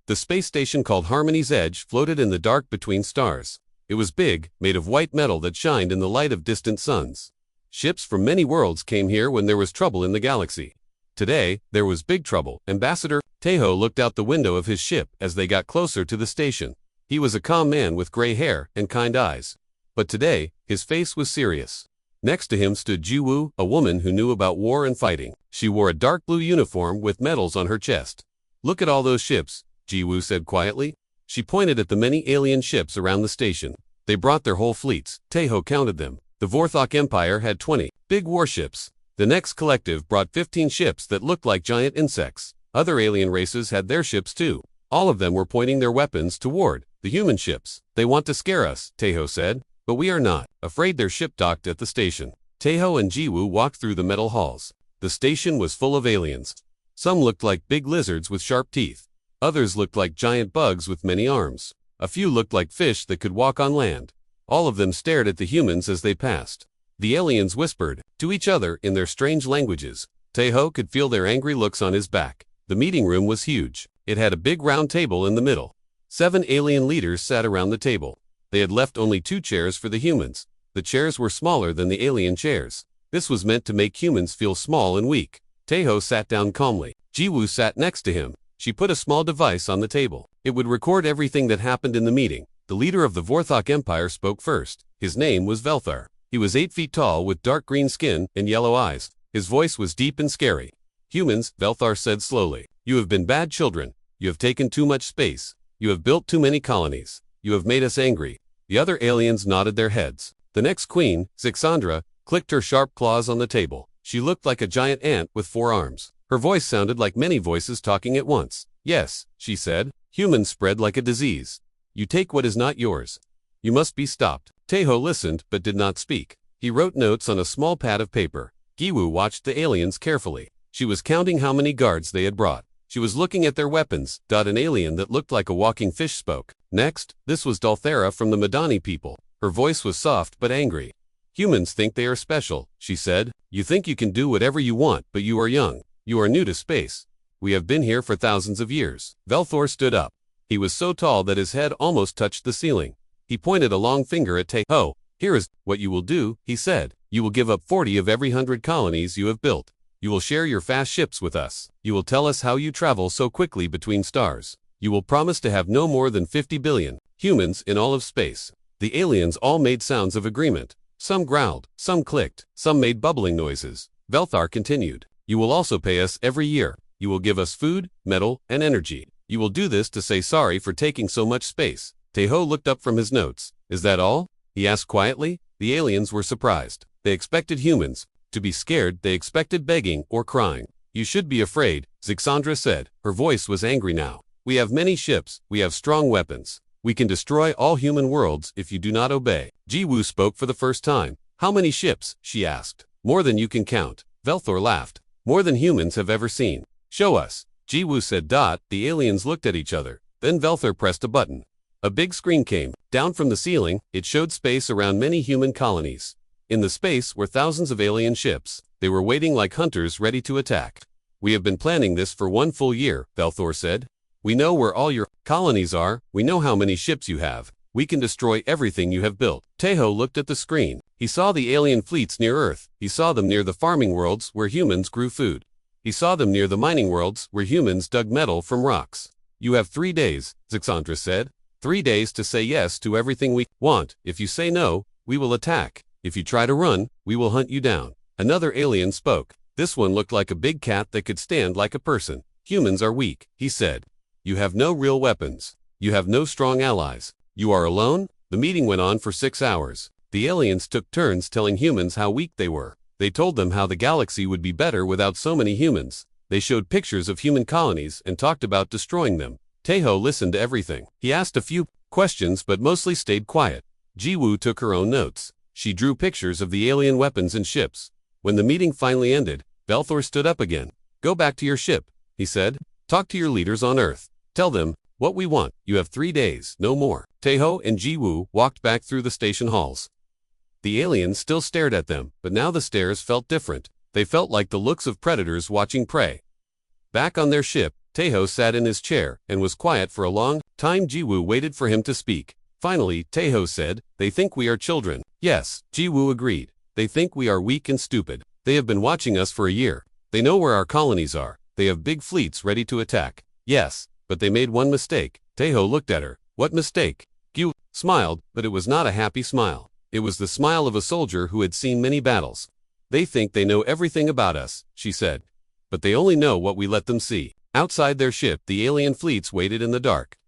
The space station called Harmony's Edge floated in the dark between stars. It was big, made of white metal that shined in the light of distant suns. Ships from many worlds came here when there was trouble in the galaxy. Today, there was big trouble. Ambassador Tejo looked out the window of his ship as they got closer to the station. He was a calm man with gray hair and kind eyes. But today, his face was serious. Next to him stood Jiwoo, a woman who knew about war and fighting. She wore a dark blue uniform with medals on her chest. "Look at all those ships," Jiwoo said quietly. She pointed at the many alien ships around the station. They brought their whole fleets. Tejo counted them. The Vorthok Empire had 20 big warships. The next collective brought 15 ships that looked like giant insects. Other alien races had their ships too. All of them were pointing their weapons toward the human ships. "They want to scare us," Tejo said. "But we are not afraid." Their ship docked at the station. Tejo and Jiwoo walked through the metal halls. The station was full of aliens. Some looked like big lizards with sharp teeth. Others looked like giant bugs with many arms. A few looked like fish that could walk on land. All of them stared at the humans as they passed. The aliens whispered to each other in their strange languages. Tejo could feel their angry looks on his back. The meeting room was huge. It had a big round table in the middle. 7 alien leaders sat around the table. They had left only 2 chairs for the humans. The chairs were smaller than the alien chairs. This was meant to make humans feel small and weak. Tejo sat down calmly. Jiwoo sat next to him. She put a small device on the table. It would record everything that happened in the meeting. The leader of the Vorthok Empire spoke first. His name was Velthar. He was 8 feet tall with dark green skin and yellow eyes. His voice was deep and scary. "Humans," Velthar said slowly, "you have been bad children. You have taken too much space. You have built too many colonies. You have made us angry." The other aliens nodded their heads. The next queen, Zixandra, clicked her sharp claws on the table. She looked like a giant ant with 4 arms. Her voice sounded like many voices talking at once. "Yes," she said, "humans spread like a disease. You take what is not yours. You must be stopped." Tejo listened but did not speak. He wrote notes on a small pad of paper. Jiwoo watched the aliens carefully. She was counting how many guards they had brought. She was looking at their weapons. An alien that looked like a walking fish spoke. Next, this was Dalthera from the Madani people. Her voice was soft but angry. "Humans think they are special," she said. "You think you can do whatever you want, but you are young. You are new to space. We have been here for thousands of years." Velthor stood up. He was so tall that his head almost touched the ceiling. He pointed a long finger at Tejo. "Here is what you will do," he said. "You will give up 40 of every 100 colonies you have built. You will share your fast ships with us. You will tell us how you travel so quickly between stars. You will promise to have no more than 50 billion humans in all of space." The aliens all made sounds of agreement. Some growled, some clicked, some made bubbling noises. Velthar continued. "You will also pay us every year. You will give us food, metal, and energy. You will do this to say sorry for taking so much space." Tejo looked up from his notes. "Is that all?" he asked quietly. The aliens were surprised. They expected humans to be scared. They expected begging or crying. "You should be afraid," Zixandra said. Her voice was angry now. "We have many ships. We have strong weapons. We can destroy all human worlds if you do not obey." Jiwoo spoke for the first time. "How many ships?" she asked. "More than you can count." Velthor laughed. "More than humans have ever seen." "Show us," Jiwoo said. The aliens looked at each other. Then Velthor pressed a button. A big screen came down from the ceiling. It showed space around many human colonies. In the space were thousands of alien ships. They were waiting like hunters ready to attack. "We have been planning this for 1 full year," Velthor said. "We know where all your colonies are. We know how many ships you have. We can destroy everything you have built." Tejo looked at the screen. He saw the alien fleets near Earth. He saw them near the farming worlds where humans grew food. He saw them near the mining worlds where humans dug metal from rocks. "You have 3 days," Zixandra said. 3 days to say yes to everything we want. If you say no, we will attack. If you try to run, we will hunt you down." Another alien spoke. This one looked like a big cat that could stand like a person. "Humans are weak," he said. "You have no real weapons. You have no strong allies. You are alone." The meeting went on for 6 hours. The aliens took turns telling humans how weak they were. They told them how the galaxy would be better without so many humans. They showed pictures of human colonies and talked about destroying them. Tejo listened to everything. He asked a few questions but mostly stayed quiet. Jiwoo took her own notes. She drew pictures of the alien weapons and ships. When the meeting finally ended, Velthor stood up again. "Go back to your ship," he said. "Talk to your leaders on Earth. Tell them what we want. You have 3 days, no more." Tejo and Jiwoo walked back through the station halls. The aliens still stared at them, but now the stares felt different. They felt like the looks of predators watching prey. Back on their ship, Taeho sat in his chair and was quiet for a long time. Jiwoo waited for him to speak. Finally, Taeho said, "They think we are children." Yes, Jiwoo agreed. They think we are weak and stupid. They have been watching us for a year. They know where our colonies are. They have big fleets ready to attack. Yes, but they made one mistake. Taeho looked at her. What mistake? Jiwoo smiled, but it was not a happy smile. It was the smile of a soldier who had seen many battles. They think they know everything about us, she said. But they only know what we let them see. Outside their ship, the alien fleets waited in the dark.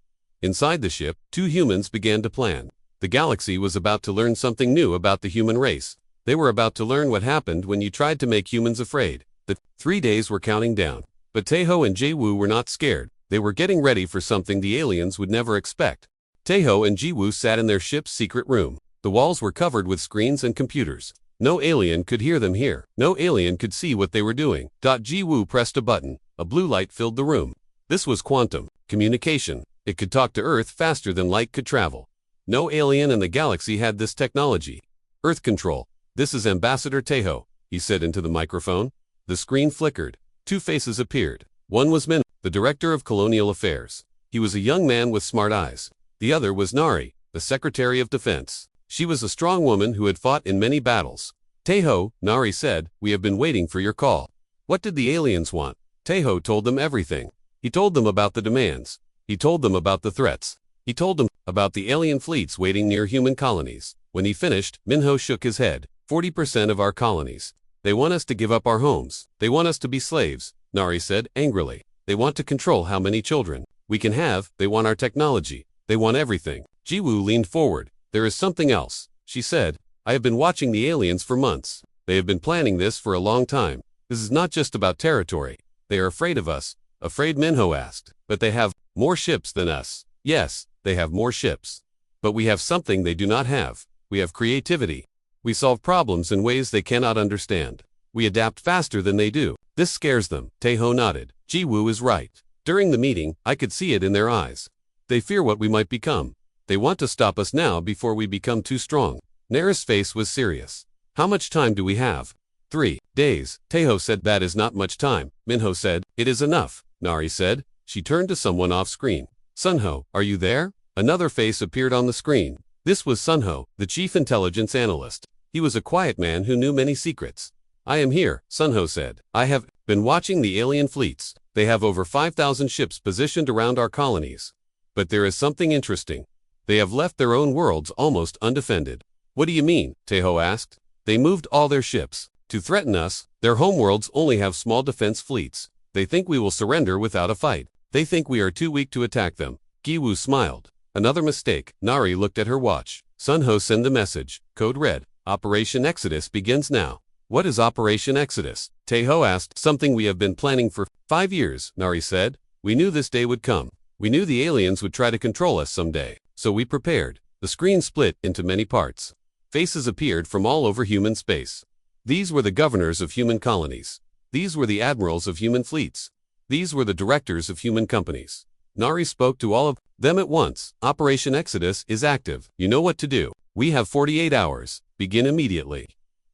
Inside the ship, two humans began to plan. The galaxy was about to learn something new about the human race. They were about to learn what happened when you tried to make humans afraid. The 3 days were counting down. But Taeho and Jiwoo were not scared. They were getting ready for something the aliens would never expect. Taeho and Jiwoo sat in their ship's secret room. The walls were covered with screens and computers. No alien could hear them here. No alien could see what they were doing. Jiwoo pressed a button. A blue light filled the room. This was quantum communication. It could talk to Earth faster than light could travel. No alien in the galaxy had this technology. Earth control. This is Ambassador Taeho, he said into the microphone. The screen flickered. Two faces appeared. One was Min, the Director of Colonial Affairs. He was a young man with smart eyes. The other was Nari, the Secretary of Defense. She was a strong woman who had fought in many battles. Taeho, Nari said, we have been waiting for your call. What did the aliens want? Taeho told them everything. He told them about the demands. He told them about the threats. He told them about the alien fleets waiting near human colonies. When he finished, Minho shook his head. 40% of our colonies. They want us to give up our homes. They want us to be slaves, Nari said angrily. They want to control how many children we can have. They want our technology. They want everything. Jiwoo leaned forward. There is something else, she said. I have been watching the aliens for months. They have been planning this for a long time. This is not just about territory. They are afraid of us. Afraid, Minho asked. But they have more ships than us. Yes, they have more ships. But we have something they do not have. We have creativity. We solve problems in ways they cannot understand. We adapt faster than they do. This scares them. Taeho nodded. Jiwoo is right. During the meeting, I could see it in their eyes. They fear what we might become. They want to stop us now before we become too strong. Nara's face was serious. How much time do we have? 3 days. Taeho said that is not much time. Minho said, it is enough. Nari said. She turned to someone off screen. Sunho, are you there? Another face appeared on the screen. This was Sunho, the chief intelligence analyst. He was a quiet man who knew many secrets. I am here, Sunho said. I have been watching the alien fleets. They have over 5,000 ships positioned around our colonies. But there is something interesting. They have left their own worlds almost undefended. What do you mean? Taeho asked. They moved all their ships. To threaten us, their homeworlds only have small defense fleets. They think we will surrender without a fight. They think we are too weak to attack them. Jiwoo smiled. Another mistake. Nari looked at her watch. Sunho send the message. Code red. Operation Exodus begins now. What is Operation Exodus? Taeho asked. Something we have been planning for 5 years, Nari said. We knew this day would come. We knew the aliens would try to control us someday. So we prepared. The screen split into many parts. Faces appeared from all over human space. These were the governors of human colonies. These were the admirals of human fleets. These were the directors of human companies. Nari spoke to all of them at once. Operation Exodus is active. You know what to do. We have 48 hours. Begin immediately.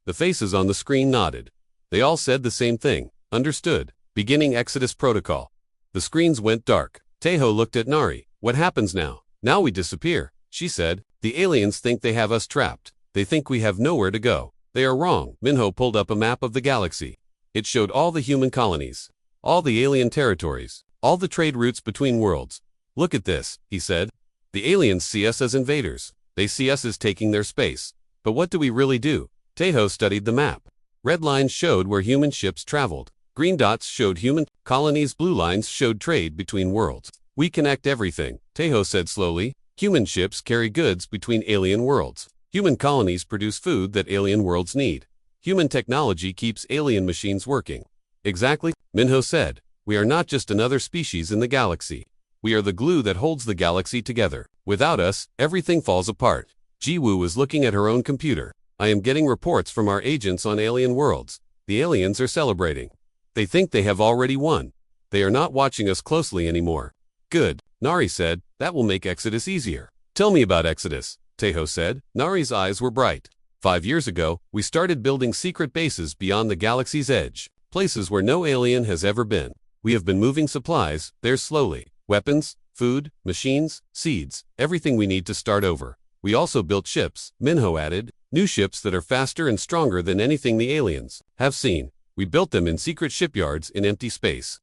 The faces on the screen nodded. They all said the same thing. Understood. Beginning Exodus protocol. The screens went dark. Taeho looked at Nari. What happens now? Now we disappear, she said. The aliens think they have us trapped. They think we have nowhere to go. They are wrong. Minho pulled up a map of the galaxy. It showed all the human colonies, all the alien territories, all the trade routes between worlds. Look at this, he said. The aliens see us as invaders. They see us as taking their space. But what do we really do? Taeho studied the map. Red lines showed where human ships traveled. Green dots showed human colonies. Blue lines showed trade between worlds. We connect everything, Taeho said slowly. Human ships carry goods between alien worlds. Human colonies produce food that alien worlds need. Human technology keeps alien machines working. Exactly, Minho said. We are not just another species in the galaxy. We are the glue that holds the galaxy together. Without us, everything falls apart. Jiwoo was looking at her own computer. I am getting reports from our agents on alien worlds. The aliens are celebrating. They think they have already won. They are not watching us closely anymore. Good, Nari said. That will make Exodus easier. Tell me about Exodus, Taeho said. Nari's eyes were bright. 5 years ago, we started building secret bases beyond the galaxy's edge, places where no alien has ever been. We have been moving supplies there slowly. Weapons, food, machines, seeds, everything we need to start over. We also built ships, Minho added, new ships that are faster and stronger than anything the aliens have seen. We built them in secret shipyards in empty space.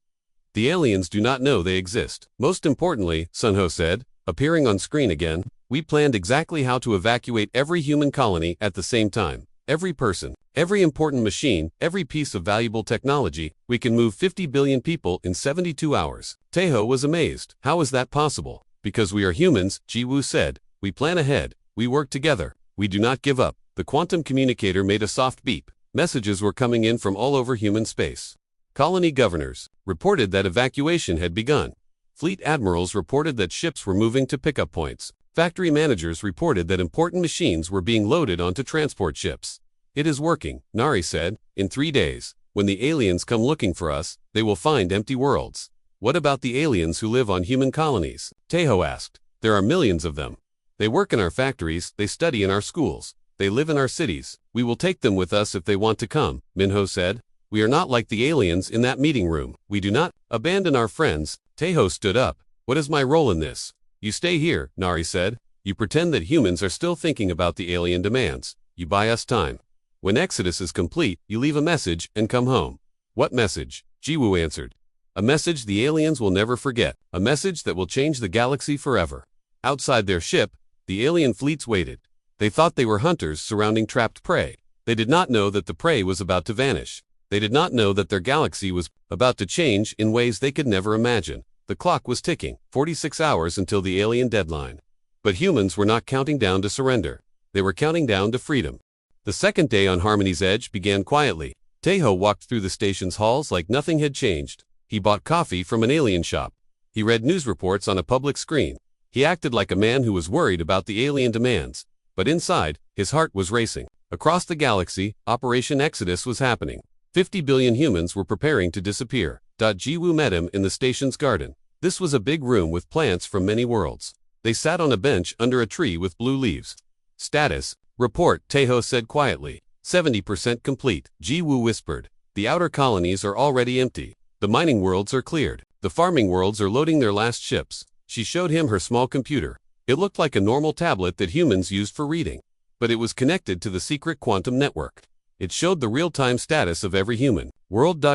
The aliens do not know they exist. Most importantly, Sunho said, appearing on screen again, we planned exactly how to evacuate every human colony at the same time. Every person, every important machine, every piece of valuable technology. We can move 50 billion people in 72 hours. Taeho was amazed. How is that possible? Because we are humans, Jiwoo said. We plan ahead. We work together. We do not give up. The quantum communicator made a soft beep. Messages were coming in from all over human space. Colony governors reported that evacuation had begun. Fleet admirals reported that ships were moving to pickup points. Factory managers reported that important machines were being loaded onto transport ships. It is working, Nari said. In 3 days, when the aliens come looking for us, they will find empty worlds. What about the aliens who live on human colonies? Taeho asked. There are millions of them. They work in our factories, they study in our schools, they live in our cities. We will take them with us if they want to come, Minho said. We are not like the aliens in that meeting room. We do not abandon our friends. Taeho stood up. What is my role in this? You stay here, Nari said. You pretend that humans are still thinking about the alien demands. You buy us time. When Exodus is complete, you leave a message and come home. What message? Jiwoo answered. A message the aliens will never forget. A message that will change the galaxy forever. Outside their ship, the alien fleets waited. They thought they were hunters surrounding trapped prey. They did not know that the prey was about to vanish. They did not know that their galaxy was about to change in ways they could never imagine. The clock was ticking, 46 hours until the alien deadline. But humans were not counting down to surrender. They were counting down to freedom. The second day on Harmony's Edge began quietly. Taeho walked through the station's halls like nothing had changed. He bought coffee from an alien shop. He read news reports on a public screen. He acted like a man who was worried about the alien demands. But inside, his heart was racing. Across the galaxy, Operation Exodus was happening. 50 billion humans were preparing to disappear. Jiwoo met him in the station's garden. This was a big room with plants from many worlds. They sat on a bench under a tree with blue leaves. Status report, Taeho said quietly. 70% complete, Jiwoo whispered. The outer colonies are already empty. The mining worlds are cleared. The farming worlds are loading their last ships. She showed him her small computer. It looked like a normal tablet that humans used for reading. But it was connected to the secret quantum network. It showed the real-time status of every human.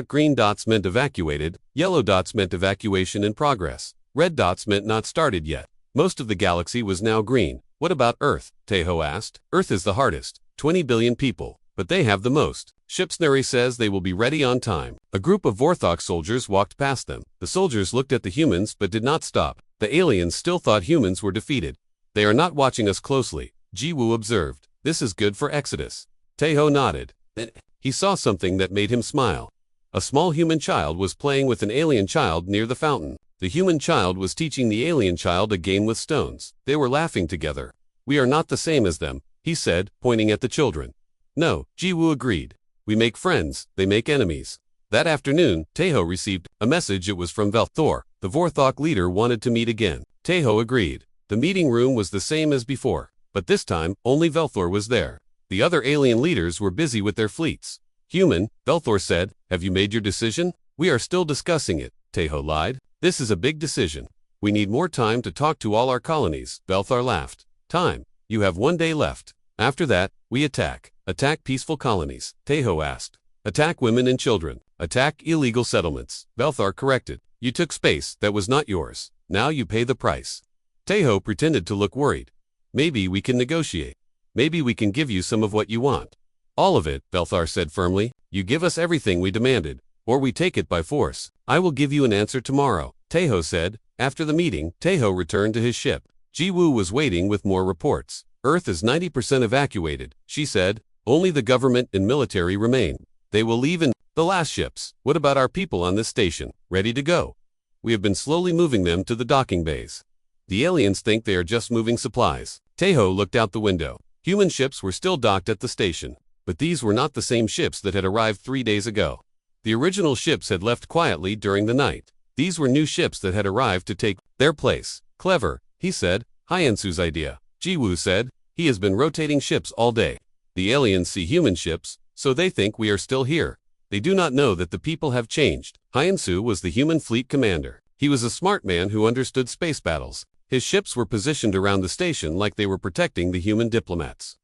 Green dots meant evacuated, yellow dots meant evacuation in progress, red dots meant not started yet. Most of the galaxy was now green. What about Earth? Taeho asked. Earth is the hardest, 20 billion people, but they have the most. Shipsnary says they will be ready on time. A group of Vorthok soldiers walked past them. The soldiers looked at the humans but did not stop. The aliens still thought humans were defeated. They are not watching us closely, Jiwoo observed. This is good for Exodus. Taeho nodded. Then he saw something that made him smile. A small human child was playing with an alien child near the fountain. The human child was teaching the alien child a game with stones. They were laughing together. We are not the same as them, he said, pointing at the children. No, Jiwoo agreed. We make friends, they make enemies. That afternoon, Taeho received a message. It was from Velthor. The Vorthok leader wanted to meet again. Taeho agreed. The meeting room was the same as before, but this time, only Velthor was there. The other alien leaders were busy with their fleets. Human, Velthor said, have you made your decision? We are still discussing it, Taeho lied. This is a big decision. We need more time to talk to all our colonies, Velthor laughed. Time? You have 1 day left. After that, we attack. Attack peaceful colonies, Taeho asked. Attack women and children. Attack illegal settlements, Velthor corrected. You took space that was not yours. Now you pay the price. Taeho pretended to look worried. Maybe we can negotiate. Maybe we can give you some of what you want. All of it, Velthor said firmly. You give us everything we demanded, or we take it by force. I will give you an answer tomorrow, Taeho said. After the meeting, Taeho returned to his ship. Jiwoo was waiting with more reports. Earth is 90% evacuated, she said. Only the government and military remain. They will leave in the last ships. What about our people on this station? Ready to go. We have been slowly moving them to the docking bays. The aliens think they are just moving supplies. Taeho looked out the window. Human ships were still docked at the station, but these were not the same ships that had arrived 3 days ago. The original ships had left quietly during the night. These were new ships that had arrived to take their place. Clever, he said. Hyensu's idea. Jiwoo said. He has been rotating ships all day. The aliens see human ships, so they think we are still here. They do not know that the people have changed. Hyansu was the human fleet commander. He was a smart man who understood space battles. His ships were positioned around the station like they were protecting the human diplomats.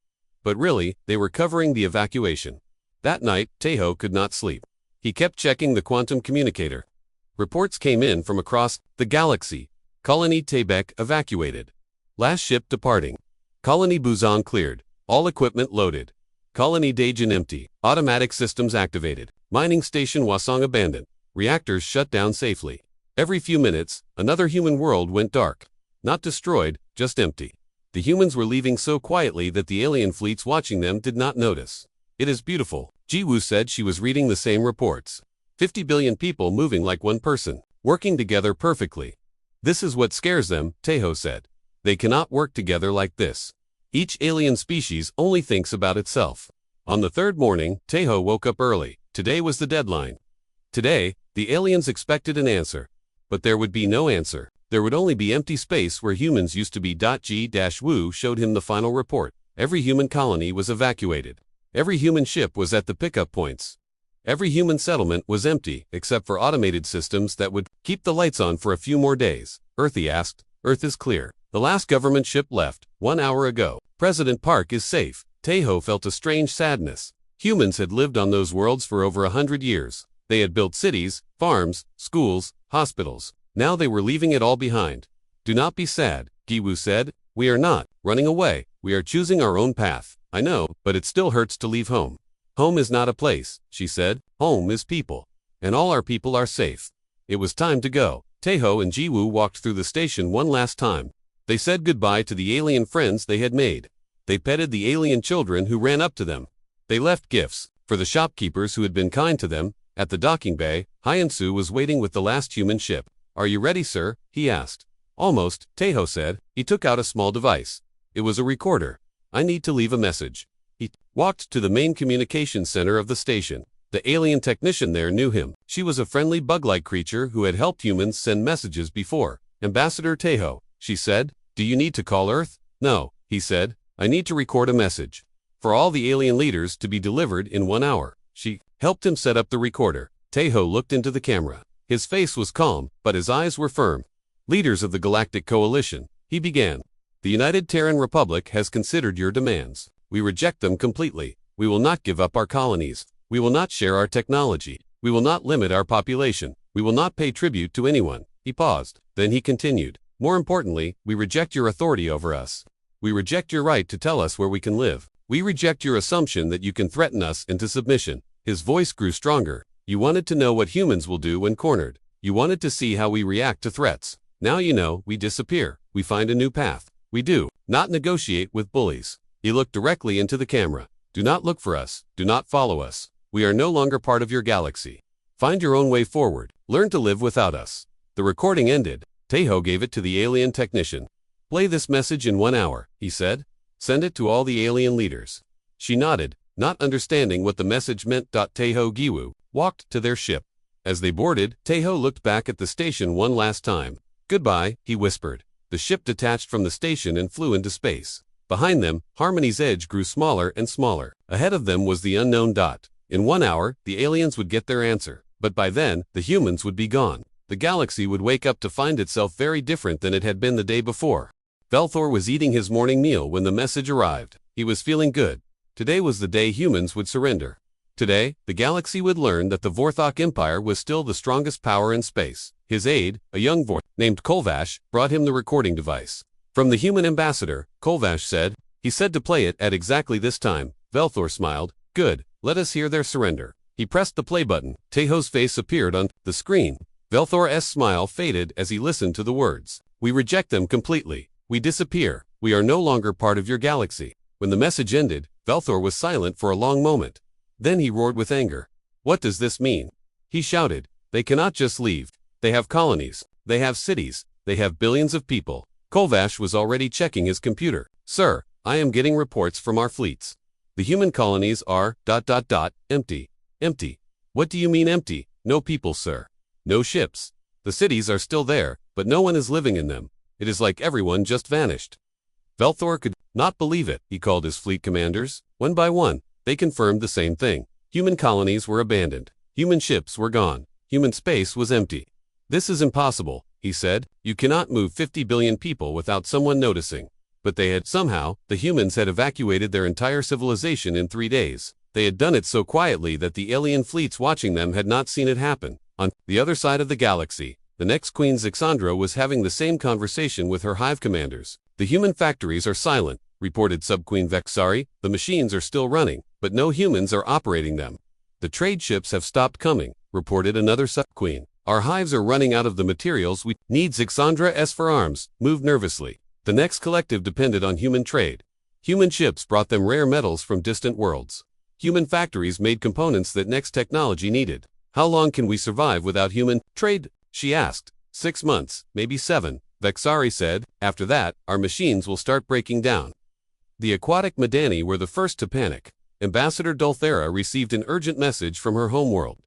But really, they were covering the evacuation. That night, Taeho could not sleep. He kept checking the quantum communicator. Reports came in from across the galaxy. Colony Taebaek evacuated. Last ship departing. Colony Busan cleared. All equipment loaded. Colony Daejeon empty. Automatic systems activated. Mining station Hwasong abandoned. Reactors shut down safely. Every few minutes, another human world went dark. Not destroyed, just empty. The humans were leaving so quietly that the alien fleets watching them did not notice. It is beautiful, Jiwoo said. She was reading the same reports. 50 billion people moving like one person, working together perfectly. This is what scares them, Taeho said. They cannot work together like this. Each alien species only thinks about itself. On the third morning, Taeho woke up early. Today was the deadline. Today, the aliens expected an answer. But there would be no answer. There would only be empty space where humans used to be. G-Woo showed him the final report. Every human colony was evacuated. Every human ship was at the pickup points. Every human settlement was empty, except for automated systems that would keep the lights on for a few more days. Earthy asked. Earth is clear. The last government ship left 1 hour ago. President Park is safe. Taeho felt a strange sadness. Humans had lived on those worlds for over 100 years. They had built cities, farms, schools, hospitals. Now they were leaving it all behind. Do not be sad, Jiwoo said. We are not running away. We are choosing our own path. I know, but it still hurts to leave home. Home is not a place, she said. Home is people. And all our people are safe. It was time to go. Taeho and Jiwoo walked through the station one last time. They said goodbye to the alien friends they had made. They petted the alien children who ran up to them. They left gifts for the shopkeepers who had been kind to them. At the docking bay, Hyansu was waiting with the last human ship. Are you ready, sir? He asked. Almost, Taeho said. He took out a small device. It was a recorder. I need to leave a message. He walked to the main communications center of the station. The alien technician there knew him. She was a friendly bug-like creature who had helped humans send messages before. Ambassador Taeho, she said. Do you need to call Earth? No, he said. I need to record a message. For all the alien leaders to be delivered in 1 hour. She helped him set up the recorder. Taeho looked into the camera. His face was calm, but his eyes were firm. Leaders of the Galactic Coalition, he began. The United Terran Republic has considered your demands. We reject them completely. We will not give up our colonies. We will not share our technology. We will not limit our population. We will not pay tribute to anyone. He paused. Then he continued. More importantly, we reject your authority over us. We reject your right to tell us where we can live. We reject your assumption that you can threaten us into submission. His voice grew stronger. You wanted to know what humans will do when cornered. You wanted to see how we react to threats. Now you know, we disappear. We find a new path. We do not negotiate with bullies. He looked directly into the camera. Do not look for us. Do not follow us. We are no longer part of your galaxy. Find your own way forward. Learn to live without us. The recording ended. Taeho gave it to the alien technician. Play this message in 1 hour, he said. Send it to all the alien leaders. She nodded, not understanding what the message meant. Taeho Jiwoo walked to their ship. As they boarded, Taeho looked back at the station one last time. Goodbye, he whispered. The ship detached from the station and flew into space. Behind them, Harmony's edge grew smaller and smaller. Ahead of them was the unknown. In 1 hour, the aliens would get their answer. But by then, the humans would be gone. The galaxy would wake up to find itself very different than it had been the day before. Velthor was eating his morning meal when the message arrived. He was feeling good. Today was the day humans would surrender. Today, the galaxy would learn that the Vorthok Empire was still the strongest power in space. His aide, a young Vorth named Kolvash, brought him the recording device. From the human ambassador, Kolvash said. He said to play it at exactly this time. Velthor smiled. Good, let us hear their surrender. He pressed the play button. Taeho's face appeared on the screen. Velthor's smile faded as he listened to the words. We reject them completely. We disappear. We are no longer part of your galaxy. When the message ended, Velthor was silent for a long moment. Then he roared with anger. What does this mean? He shouted. They cannot just leave. They have colonies. They have cities. They have billions of people. Kolvash was already checking his computer. Sir, I am getting reports from our fleets. The human colonies are ... empty. Empty. What do you mean empty? No people, sir. No ships. The cities are still there, but no one is living in them. It is like everyone just vanished. Velthor could not believe it. He called his fleet commanders. One by one, they confirmed the same thing. Human colonies were abandoned. Human ships were gone. Human space was empty. "This is impossible," he said. "You cannot move 50 billion people without someone noticing." But somehow, the humans had evacuated their entire civilization in 3 days. They had done it so quietly that the alien fleets watching them had not seen it happen. On the other side of the galaxy, the next Queen Zixandra was having the same conversation with her hive commanders. "The human factories are silent," reported Sub-Queen Vexari. "The machines are still running, but no humans are operating them." "The trade ships have stopped coming," reported another Sub-Queen. "Our hives are running out of the materials we need." Zixandra S. for arms moved nervously. The next collective depended on human trade. Human ships brought them rare metals from distant worlds. Human factories made components that next technology needed. "How long can we survive without human trade?" she asked. 6 months, maybe 7, Vexari said. "After that, our machines will start breaking down." The aquatic Madani were the first to panic. Ambassador Dulthera received an urgent message from her homeworld.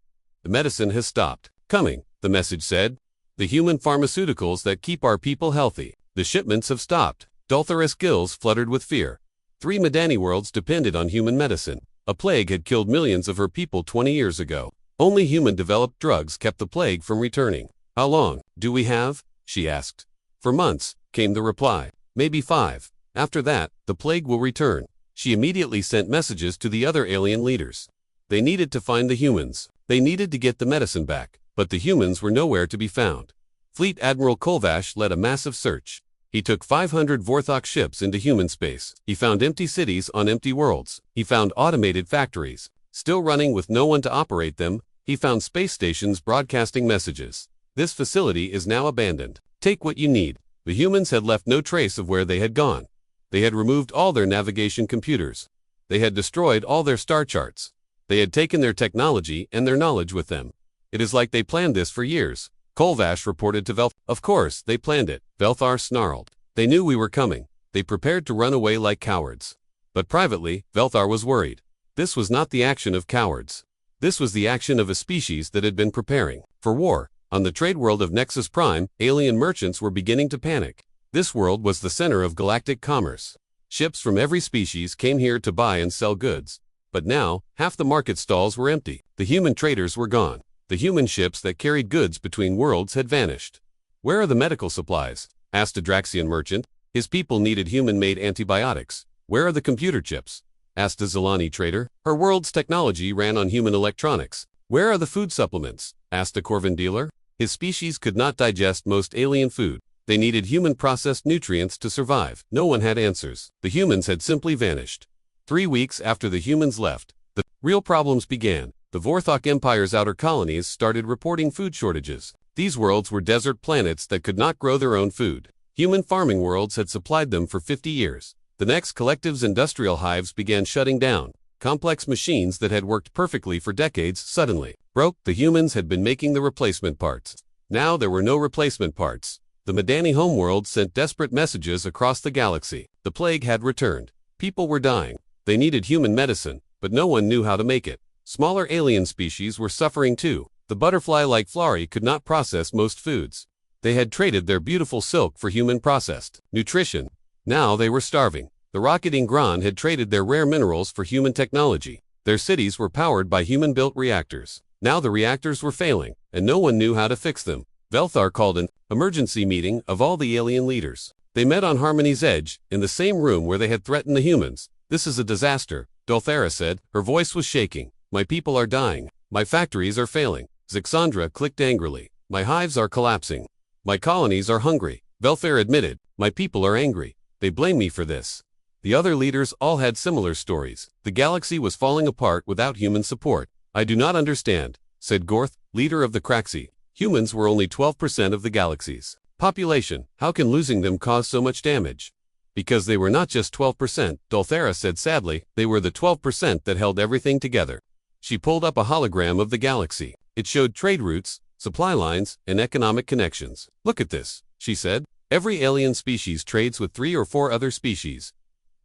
"The medicine has stopped coming," the message said. "The human pharmaceuticals that keep our people healthy. The shipments have stopped." Dulthera's gills fluttered with fear. 3 Madani worlds depended on human medicine. A plague had killed millions of her people 20 years ago. Only human-developed drugs kept the plague from returning. "How long do we have?" she asked. "For months," came the reply. "Maybe 5. After that, the plague will return." She immediately sent messages to the other alien leaders. They needed to find the humans. They needed to get the medicine back, but the humans were nowhere to be found. Fleet Admiral Kolvash led a massive search. He took 500 Vorthok ships into human space. He found empty cities on empty worlds. He found automated factories, still running with no one to operate them. He found space stations broadcasting messages. "This facility is now abandoned. Take what you need." The humans had left no trace of where they had gone. They had removed all their navigation computers. They had destroyed all their star charts. They had taken their technology and their knowledge with them. "It is like they planned this for years," Kolvash reported to Velthar. "Of course, they planned it," Velthar snarled. "They knew we were coming. They prepared to run away like cowards." But privately, Velthar was worried. This was not the action of cowards. This was the action of a species that had been preparing for war. On the trade world of Nexus Prime, alien merchants were beginning to panic. This world was the center of galactic commerce. Ships from every species came here to buy and sell goods. But now, half the market stalls were empty. The human traders were gone. The human ships that carried goods between worlds had vanished. "Where are the medical supplies?" asked a Draxian merchant. His people needed human-made antibiotics. "Where are the computer chips?" asked a Zilani trader. Her world's technology ran on human electronics. "Where are the food supplements?" asked a Corvin dealer. His species could not digest most alien food. They needed human-processed nutrients to survive. No one had answers. The humans had simply vanished. 3 weeks after the humans left, the real problems began. The Vorthok Empire's outer colonies started reporting food shortages. These worlds were desert planets that could not grow their own food. Human farming worlds had supplied them for 50 years. The next collective's industrial hives began shutting down. Complex machines that had worked perfectly for decades suddenly broke. The humans had been making the replacement parts. Now there were no replacement parts. The Madani homeworld sent desperate messages across the galaxy. The plague had returned. People were dying. They needed human medicine, but no one knew how to make it. Smaller alien species were suffering too. The butterfly-like Flari could not process most foods. They had traded their beautiful silk for human-processed nutrition. Now they were starving. The rocketing Gran had traded their rare minerals for human technology. Their cities were powered by human-built reactors. Now the reactors were failing, and no one knew how to fix them. Velthar called an emergency meeting of all the alien leaders. They met on Harmony's edge, in the same room where they had threatened the humans. "This is a disaster," Dulthera said. Her voice was shaking. "My people are dying. My factories are failing." Zixandra clicked angrily. "My hives are collapsing. My colonies are hungry." Velthar admitted. "My people are angry. They blame me for this." The other leaders all had similar stories. The galaxy was falling apart without human support. "I do not understand," said Gorth, leader of the Kraxi. "Humans were only 12% of the galaxy's population. How can losing them cause so much damage?" "Because they were not just 12%, Dulthera said sadly. "They were the 12% that held everything together." She pulled up a hologram of the galaxy. It showed trade routes, supply lines, and economic connections. "Look at this," she said. "Every alien species trades with 3 or 4 other species.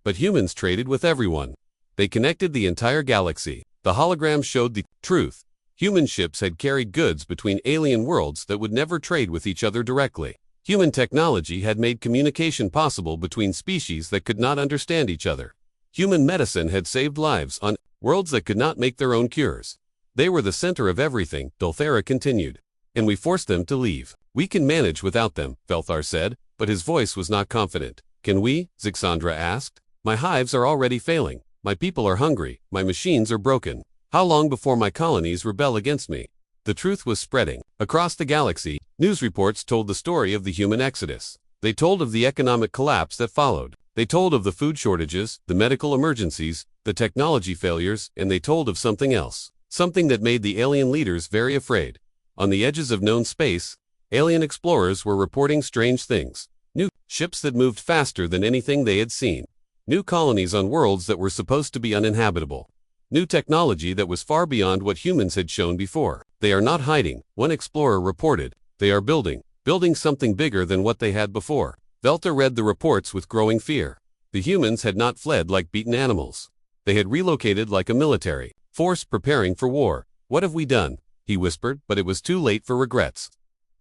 But humans traded with everyone. They connected the entire galaxy." The hologram showed the truth. Human ships had carried goods between alien worlds that would never trade with each other directly. Human technology had made communication possible between species that could not understand each other. Human medicine had saved lives on worlds that could not make their own cures. They were the center of everything, Dulthera continued. And we forced them to leave. We can manage without them, Velthar said, but his voice was not confident. Can we? Zixandra asked. My hives are already failing. My people are hungry. My machines are broken. How long before my colonies rebel against me? The truth was spreading. Across the galaxy, news reports told the story of the human exodus. They told of the economic collapse that followed. They told of the food shortages, the medical emergencies, the technology failures, and they told of something else. Something that made the alien leaders very afraid. On the edges of known space, alien explorers were reporting strange things. New ships that moved faster than anything they had seen. New colonies on worlds that were supposed to be uninhabitable. New technology that was far beyond what humans had shown before. They are not hiding, one explorer reported. They are building something bigger than what they had before. Velta read the reports with growing fear. The humans had not fled like beaten animals. They had relocated like a military force preparing for war. What have we done? He whispered, but it was too late for regrets.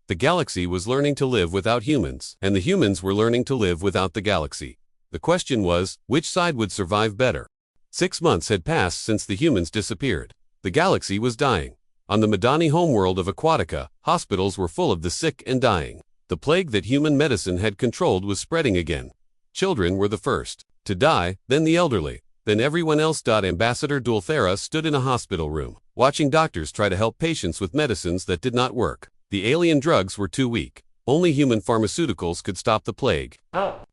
The galaxy was learning to live without humans, and the humans were learning to live without the galaxy. The question was, which side would survive better? 6 months had passed since the humans disappeared. The galaxy was dying. On the Madani homeworld of Aquatica, hospitals were full of the sick and dying. The plague that human medicine had controlled was spreading again. Children were the first to die, then the elderly, then everyone else. Ambassador Dulthera stood in a hospital room, watching doctors try to help patients with medicines that did not work. The alien drugs were too weak. Only human pharmaceuticals could stop the plague.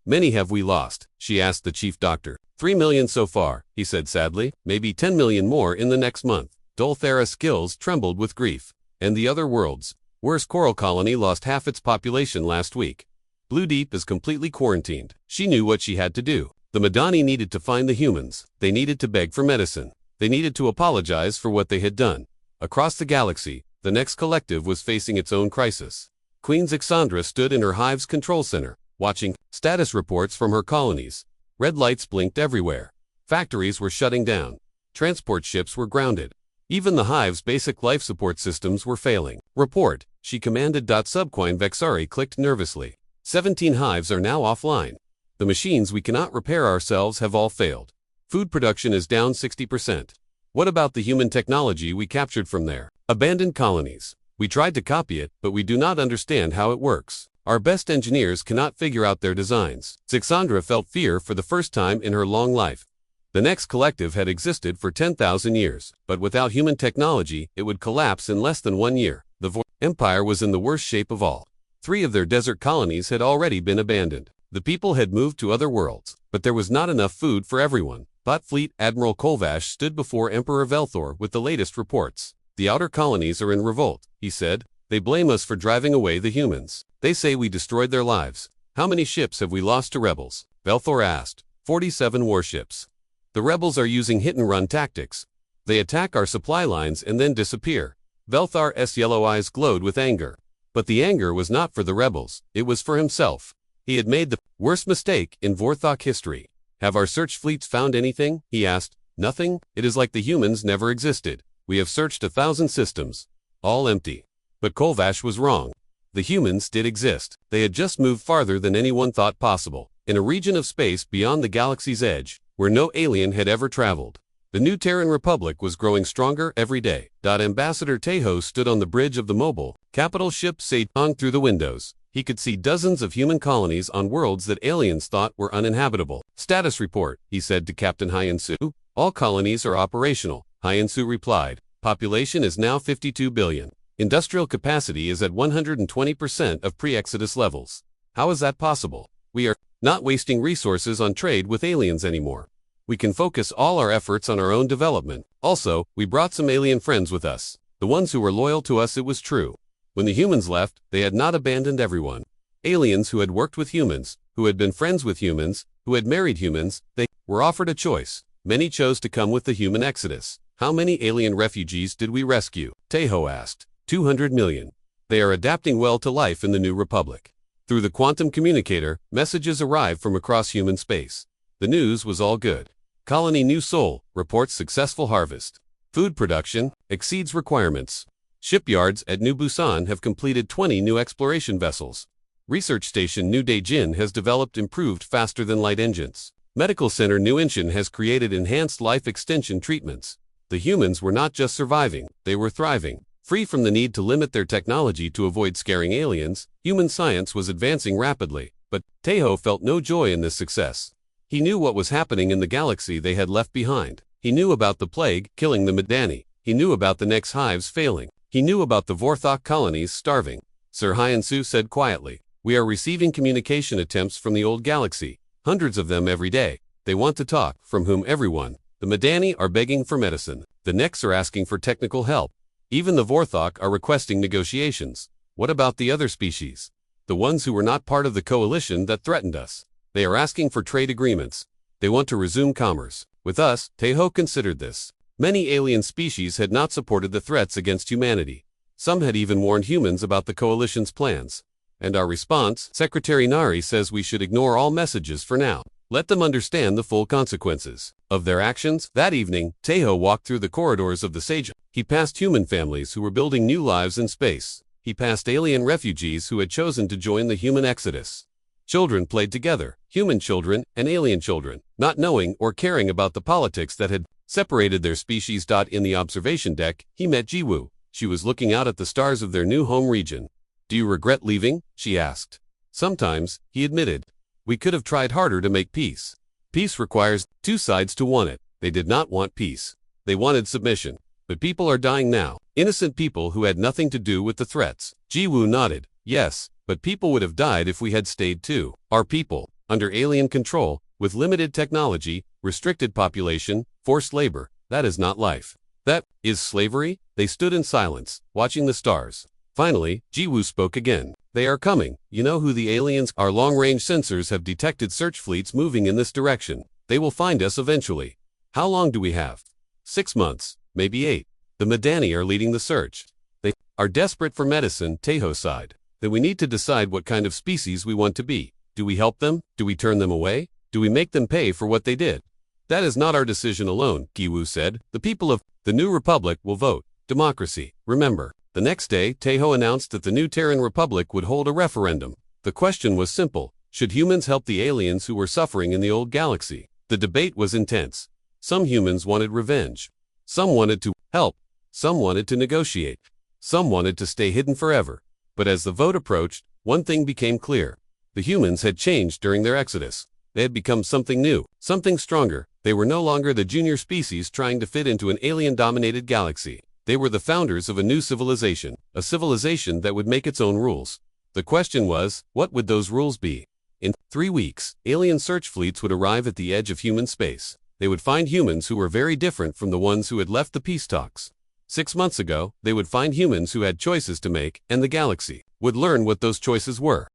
Many have we lost? She asked the chief doctor. 3 million so far, he said sadly, maybe 10 million more in the next month. Dulthera's skills trembled with grief. And the other worlds? Worse, Coral Colony lost half its population last week. Blue Deep is completely quarantined. She knew what she had to do. The Madani needed to find the humans. They needed to beg for medicine. They needed to apologize for what they had done. Across the galaxy, the next collective was facing its own crisis. Queen Zixandra stood in her hive's control center, watching status reports from her colonies. Red lights blinked everywhere. Factories were shutting down. Transport ships were grounded. Even the hive's basic life support systems were failing. Report, she commanded. Subquine Vexari clicked nervously. 17 hives are now offline. The machines we cannot repair ourselves have all failed. Food production is down 60%. What about the human technology we captured from there? Abandoned colonies. We tried to copy it, but we do not understand how it works. Our best engineers cannot figure out their designs. Zixandra felt fear for the first time in her long life. The next collective had existed for 10,000 years, but without human technology, it would collapse in less than 1 year. The Empire was in the worst shape of all. 3 of their desert colonies had already been abandoned. The people had moved to other worlds, but there was not enough food for everyone. Bot Fleet Admiral Kolvash stood before Emperor Velthor with the latest reports. The outer colonies are in revolt, he said. They blame us for driving away the humans. They say we destroyed their lives. How many ships have we lost to rebels? Velthor asked. 47 warships. The rebels are using hit-and-run tactics. They attack our supply lines and then disappear. Velthar's yellow eyes glowed with anger. But the anger was not for the rebels, it was for himself. He had made the worst mistake in Vorthok history. Have our search fleets found anything? He asked. Nothing? It is like the humans never existed. We have searched 1,000 systems. All empty. But Kolvash was wrong. The humans did exist. They had just moved farther than anyone thought possible, in a region of space beyond the galaxy's edge, where no alien had ever traveled. The new Terran Republic was growing stronger every day. Ambassador Tejo stood on the bridge of the mobile capital ship Sejong through the windows. He could see dozens of human colonies on worlds that aliens thought were uninhabitable. Status report, he said to Captain Hyensu. All colonies are operational, Hyensu replied. Population is now 52 billion. Industrial capacity is at 120% of pre-exodus levels. How is that possible? We are not wasting resources on trade with aliens anymore. We can focus all our efforts on our own development. Also, we brought some alien friends with us. The ones who were loyal to us, it was true. When the humans left, they had not abandoned everyone. Aliens who had worked with humans, who had been friends with humans, who had married humans, they were offered a choice. Many chose to come with the human exodus. How many alien refugees did we rescue? Tejo asked. 200 million. They are adapting well to life in the new republic. Through the quantum communicator, messages arrived from across human space. The news was all good. Colony New Sol reports successful harvest. Food production exceeds requirements. Shipyards at New Busan have completed 20 new exploration vessels. Research station New Daejin has developed improved faster than light engines. Medical center New Inshin has created enhanced life extension treatments. The humans were not just surviving, they were thriving. Free from the need to limit their technology to avoid scaring aliens, human science was advancing rapidly. But Tejo felt no joy in this success. He knew what was happening in the galaxy they had left behind. He knew about the plague killing the Madani. He knew about the next hives failing. He knew about the Vorthok colonies starving. Sir Hyansu said quietly, "We are receiving communication attempts from the old galaxy. Hundreds of them every day. They want to talk, from whom everyone. The Madani are begging for medicine. The Nex are asking for technical help. Even the Vorthok are requesting negotiations. What about the other species? The ones who were not part of the coalition that threatened us. They are asking for trade agreements. They want to resume commerce. With us." Tejo considered this. Many alien species had not supported the threats against humanity. Some had even warned humans about the coalition's plans. And our response, Secretary Nari says we should ignore all messages for now. Let them understand the full consequences of their actions. That evening, Tejo walked through the corridors of the Sage. He passed human families who were building new lives in space. He passed alien refugees who had chosen to join the human exodus. Children played together, human children and alien children, not knowing or caring about the politics that had separated their species. In the observation deck, he met Jiwoo. She was looking out at the stars of their new home region. "Do you regret leaving?" she asked. "Sometimes," he admitted. "We could have tried harder to make peace. Peace requires two sides to want it." They did not want peace. They wanted submission. But people are dying now. Innocent people who had nothing to do with the threats. Jiwoo nodded. "Yes, but people would have died if we had stayed too. Our people, under alien control, with limited technology, restricted population, forced labor. That is not life. That is slavery." They stood in silence, watching the stars. Finally, Jiwoo spoke again. "They are coming. You know who the aliens are? Our long-range sensors have detected search fleets moving in this direction. They will find us eventually. How long do we have? 6 months, maybe 8. The Madani are leading the search. They are desperate for medicine." Tejo sighed. "Then we need to decide what kind of species we want to be. Do we help them? Do we turn them away? Do we make them pay for what they did?" "That is not our decision alone," Jiwoo said. "The people of the New Republic will vote. Democracy, remember." The next day, Tejo announced that the new Terran Republic would hold a referendum. The question was simple: should humans help the aliens who were suffering in the old galaxy? The debate was intense. Some humans wanted revenge. Some wanted to help. Some wanted to negotiate. Some wanted to stay hidden forever. But as the vote approached, one thing became clear. The humans had changed during their exodus. They had become something new, something stronger. They were no longer the junior species trying to fit into an alien-dominated galaxy. They were the founders of a new civilization, a civilization that would make its own rules. The question was, what would those rules be? In 3 weeks, alien search fleets would arrive at the edge of human space. They would find humans who were very different from the ones who had left the peace talks. 6 months ago, they would find humans who had choices to make, and the galaxy would learn what those choices were.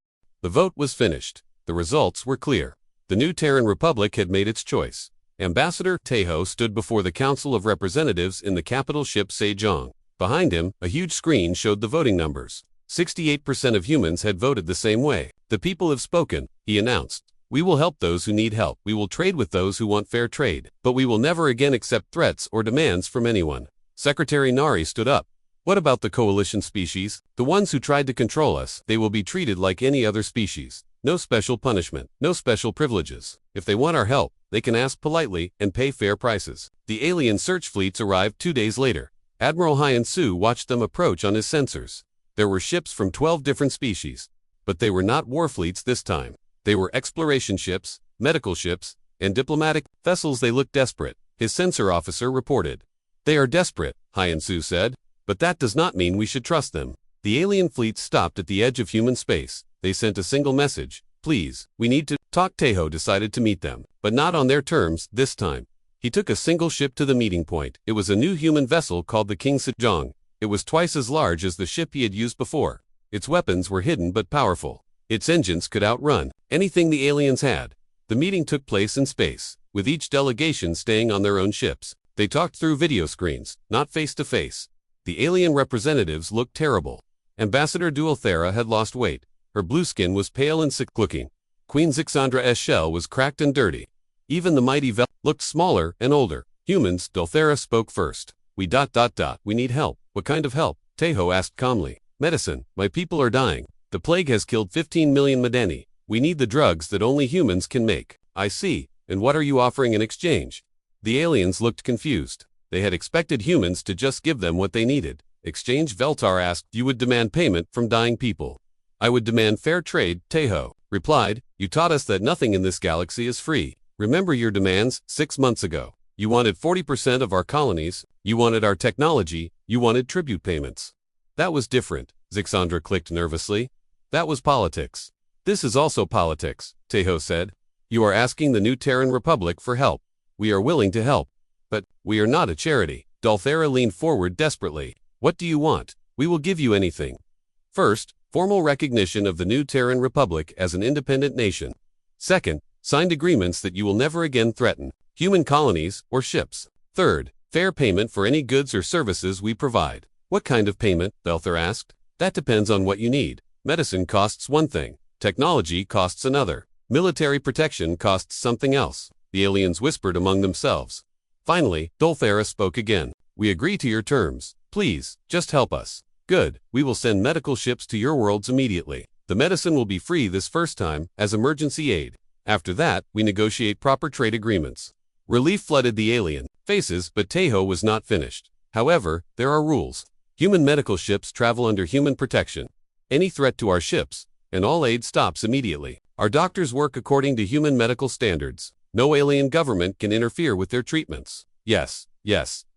The vote was finished. The results were clear. The new Terran Republic had made its choice. Ambassador Tejo stood before the Council of Representatives in the capital ship Sejong. Behind him, a huge screen showed the voting numbers. 68% of humans had voted the same way. "The people have spoken," he announced. "We will help those who need help. We will trade with those who want fair trade. But we will never again accept threats or demands from anyone." Secretary Nari stood up. "What about the coalition species? The ones who tried to control us? They will be treated like any other species. No special punishment, no special privileges. If they want our help, they can ask politely and pay fair prices." The alien search fleets arrived 2 days later. Admiral Hyansu watched them approach on his sensors. There were ships from 12 different species. But they were not war fleets this time. They were exploration ships, medical ships, and diplomatic vessels. They looked desperate, his sensor officer reported. "They are desperate," Hyansu said. "But that does not mean we should trust them." The alien fleet stopped at the edge of human space. They sent a single message: "Please, we need to talk." Tejo decided to meet them, but not on their terms this time. He took a single ship to the meeting point. It was a new human vessel called the King Sejong. It was twice as large as the ship he had used before. Its weapons were hidden but powerful. Its engines could outrun anything the aliens had. The meeting took place in space, with each delegation staying on their own ships. They talked through video screens, not face to face. The alien representatives looked terrible. Ambassador Dualthera had lost weight. Her blue skin was pale and sick-looking. Queen Zixandra's shell was cracked and dirty. Even the mighty Vel looked smaller and older. "Humans," Dualthera spoke first. We need help." "What kind of help?" Tejo asked calmly. "Medicine. My people are dying. The plague has killed 15 million Madani. We need the drugs that only humans can make." "I see. And what are you offering in exchange?" The aliens looked confused. They had expected humans to just give them what they needed. Exchange. Veltar asked. You would demand payment from dying people. I would demand fair trade, Teho replied. You taught us that nothing in this galaxy is free. Remember your demands 6 months ago. You wanted 40% of our colonies, you wanted our technology, you wanted tribute payments. That was different, Zixandra clicked nervously. That was politics. This is also politics, Teho said. You are asking the new Terran Republic for help. We are willing to help. But we are not a charity. Dolthera leaned forward desperately. What do you want? We will give you anything. First, formal recognition of the new Terran Republic as an independent nation. Second, signed agreements that you will never again threaten human colonies or ships. Third, fair payment for any goods or services we provide. What kind of payment? Belther asked. That depends on what you need. Medicine costs one thing. Technology costs another. Military protection costs something else. The aliens whispered among themselves. Finally, Dolthera spoke again. We agree to your terms. Please, just help us. Good, we will send medical ships to your worlds immediately. The medicine will be free this first time, as emergency aid. After that, we negotiate proper trade agreements. Relief flooded the alien faces, but Teho was not finished. However, there are rules. Human medical ships travel under human protection. Any threat to our ships, and all aid stops immediately. Our doctors work according to human medical standards. No alien government can interfere with their treatments. Yes,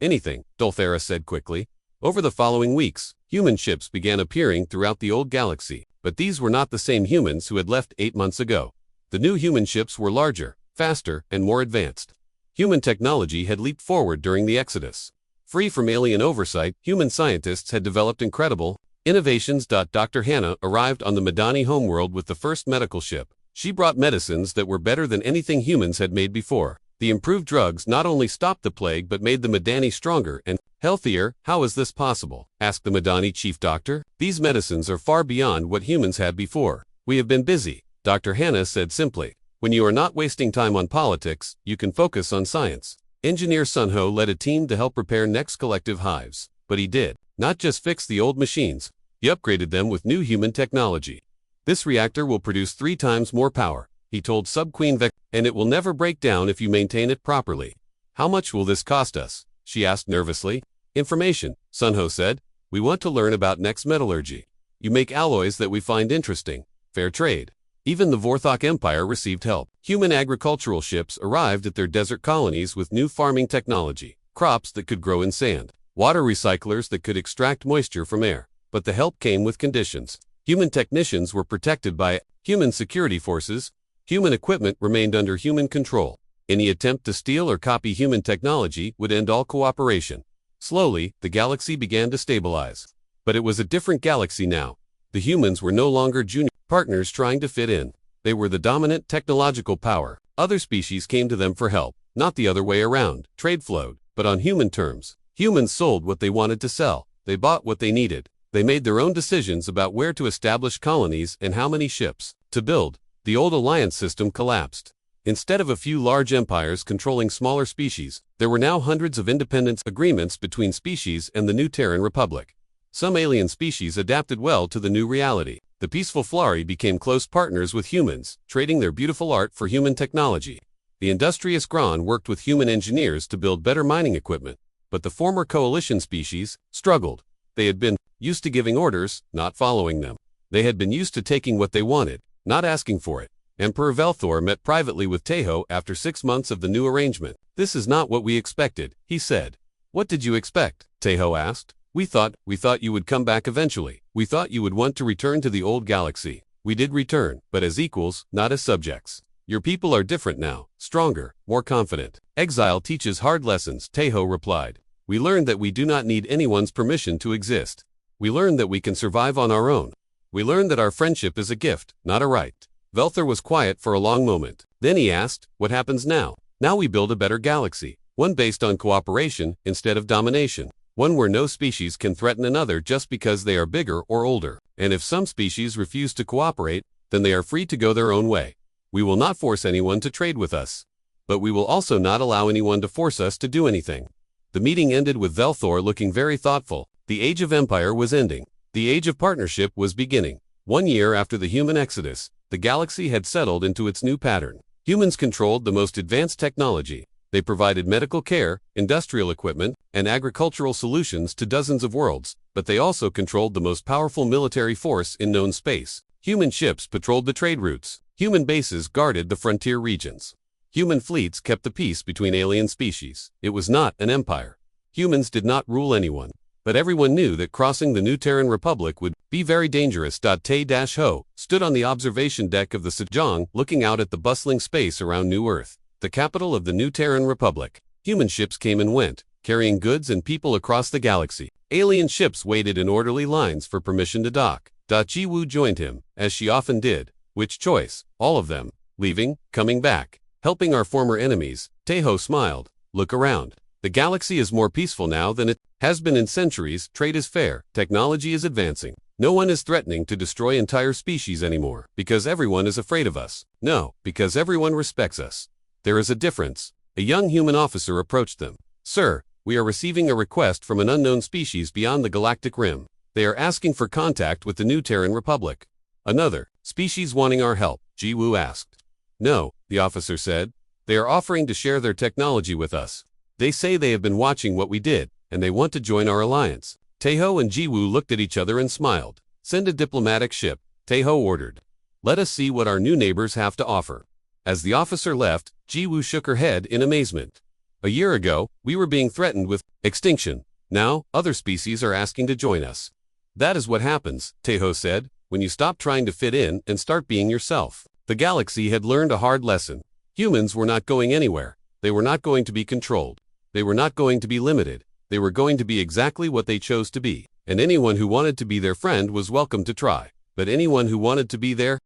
anything, Dolthera said quickly. Over the following weeks, human ships began appearing throughout the old galaxy, but these were not the same humans who had left 8 months ago. The new human ships were larger, faster, and more advanced. Human technology had leaped forward during the Exodus. Free from alien oversight, human scientists had developed incredible innovations. Dr. Hannah arrived on the Madani homeworld with the first medical ship. She brought medicines that were better than anything humans had made before. The improved drugs not only stopped the plague but made the Madani stronger and healthier. How is this possible? Asked the Madani chief doctor. These medicines are far beyond what humans had before. We have been busy, Dr. Hannah said simply. When you are not wasting time on politics, you can focus on science. Engineer Sunho led a team to help repair Next collective hives. But he did not just fix the old machines, he upgraded them with new human technology. This reactor will produce 3 times more power, he told Sub-Queen Vec, and it will never break down if you maintain it properly. How much will this cost us? She asked nervously. Information, Sunho said. We want to learn about Next metallurgy. You make alloys that we find interesting. Fair trade. Even the Vorthok Empire received help. Human agricultural ships arrived at their desert colonies with new farming technology, crops that could grow in sand, water recyclers that could extract moisture from air. But the help came with conditions. Human technicians were protected by human security forces. Human equipment remained under human control. Any attempt to steal or copy human technology would end all cooperation. Slowly, the galaxy began to stabilize. But it was a different galaxy now. The humans were no longer junior partners trying to fit in. They were the dominant technological power. Other species came to them for help, not the other way around. Trade flowed, but on human terms. Humans sold what they wanted to sell. They bought what they needed. They made their own decisions about where to establish colonies and how many ships to build. The old alliance system collapsed. Instead of a few large empires controlling smaller species, there were now hundreds of independence agreements between species and the new Terran Republic. Some alien species adapted well to the new reality. The peaceful Flari became close partners with humans, trading their beautiful art for human technology. The industrious Gron worked with human engineers to build better mining equipment. But the former coalition species struggled. They had been used to giving orders, not following them. They had been used to taking what they wanted, not asking for it. Emperor Velthor met privately with Teho after 6 months of the new arrangement. This is not what we expected, he said. What did you expect? Teho asked. We thought you would come back eventually. We thought you would want to return to the old galaxy. We did return, but as equals, not as subjects. Your people are different now, stronger, more confident. Exile teaches hard lessons, Teho replied. We learned that we do not need anyone's permission to exist. We learned that we can survive on our own. We learned that our friendship is a gift, not a right. Velthor was quiet for a long moment. Then he asked, what happens now? Now we build a better galaxy, one based on cooperation instead of domination. One where no species can threaten another just because they are bigger or older. And if some species refuse to cooperate, then they are free to go their own way. We will not force anyone to trade with us. But we will also not allow anyone to force us to do anything. The meeting ended with Velthor looking very thoughtful. The Age of Empire was ending. The Age of Partnership was beginning. 1 year after the human exodus, the galaxy had settled into its new pattern. Humans controlled the most advanced technology. They provided medical care, industrial equipment, and agricultural solutions to dozens of worlds, but they also controlled the most powerful military force in known space. Human ships patrolled the trade routes. Human bases guarded the frontier regions. Human fleets kept the peace between alien species. It was not an empire. Humans did not rule anyone. But everyone knew that crossing the New Terran Republic would be very dangerous. Te-Ho stood on the observation deck of the Sejong, looking out at the bustling space around New Earth, the capital of the New Terran Republic. Human ships came and went, carrying goods and people across the galaxy. Alien ships waited in orderly lines for permission to dock. Ji-Woo joined him, as she often did. Which choice? All of them. Leaving, coming back, helping our former enemies. Te-Ho smiled. Look around. The galaxy is more peaceful now than it has been in centuries. Trade is fair. Technology is advancing. No one is threatening to destroy entire species anymore, because everyone is afraid of us. No, because everyone respects us. There is a difference. A young human officer approached them. Sir, we are receiving a request from an unknown species beyond the galactic rim. They are asking for contact with the New Terran Republic. Another species wanting our help, Ji-Woo asked. No, the officer said. They are offering to share their technology with us. They say they have been watching what we did, and they want to join our alliance. Te-Ho and Ji-Woo looked at each other and smiled. Send a diplomatic ship, Te-Ho ordered. Let us see what our new neighbors have to offer. As the officer left, Ji-Woo shook her head in amazement. A year ago, we were being threatened with extinction. Now, other species are asking to join us. That is what happens, Te-Ho said, when you stop trying to fit in and start being yourself. The galaxy had learned a hard lesson. Humans were not going anywhere. They were not going to be controlled. They were not going to be limited. They were going to be exactly what they chose to be. And anyone who wanted to be their friend was welcome to try. But anyone who wanted to be their